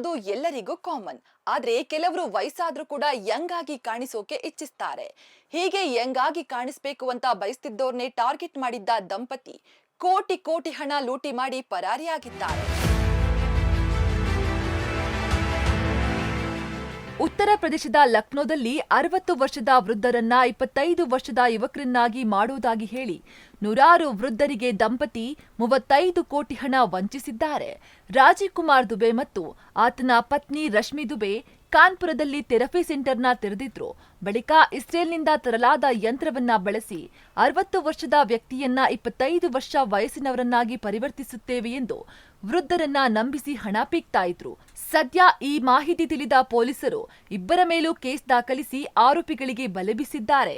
ಅನ್ನೋದು ಎಲ್ಲರಿಗೂ ಕಾಮನ್. ಆದ್ರೆ ಕೆಲವರು ವಯಸ್ಸಾದ್ರೂ ಕೂಡ ಯಂಗ್ ಆಗಿ ಕಾಣಿಸೋಕೆ ಇಚ್ಛಿಸ್ತಾರೆ. ಹೀಗೆ ಯಂಗ್ ಆಗಿ ಕಾಣಿಸ್ಬೇಕು ಅಂತ ಬಯಸ್ತಿದ್ದೋರ್ನೇ ಟಾರ್ಗೆಟ್ ಮಾಡಿದ್ದ ದಂಪತಿ ಕೋಟಿ ಕೋಟಿ ಹಣ ಲೂಟಿ ಮಾಡಿ ಪರಾರಿಯಾಗಿದ್ದಾರೆ. ಉತ್ತರ ಪ್ರದೇಶದ ಲಕ್ನೋದಲ್ಲಿ 60 ವರ್ಷದ ವೃದ್ಧರನ್ನ 25 ವರ್ಷದ ಯುವಕರನ್ನಾಗಿ ಮಾಡುವುದಾಗಿ ಹೇಳಿ ನೂರಾರು ವೃದ್ಧರಿಗೆ ದಂಪತಿ 35 ಕೋಟಿ ಹಣ ವಂಚಿಸಿದ್ದಾರೆ. ರಾಜೀವ್ ಕುಮಾರ್ ದುಬೆ ಮತ್ತು ಆತನ ಪತ್ನಿ ರಶ್ಮಿ ದುಬೆ ಕಾನ್ಪುರದಲ್ಲಿ ಥೆರಪಿ ಸೆಂಟರ್ನ ತೆರೆದಿದ್ರು. ಬಳಿಕ ಇಸ್ರೇಲ್ನಿಂದ ತರಲಾದ ಯಂತ್ರವನ್ನ ಬಳಸಿ 60 ವರ್ಷದ ವ್ಯಕ್ತಿಯನ್ನ 25 ವರ್ಷ ವಯಸ್ಸಿನವರನ್ನಾಗಿ ಪರಿವರ್ತಿಸುತ್ತೇವೆ ಎಂದು ವೃದ್ಧರನ್ನ ನಂಬಿಸಿ ಹಣ ಪೀಕ್ತಾ ಇದ್ರು. ಸದ್ಯ ಈ ಮಾಹಿತಿ ತಿಳಿದ ಪೊಲೀಸರು ಇಬ್ಬರ ಮೇಲೂ ಕೇಸ್ ದಾಖಲಿಸಿ ಆರೋಪಿಗಳಿಗೆ ಬಲೆ ಬೀಸಿದ್ದಾರೆ.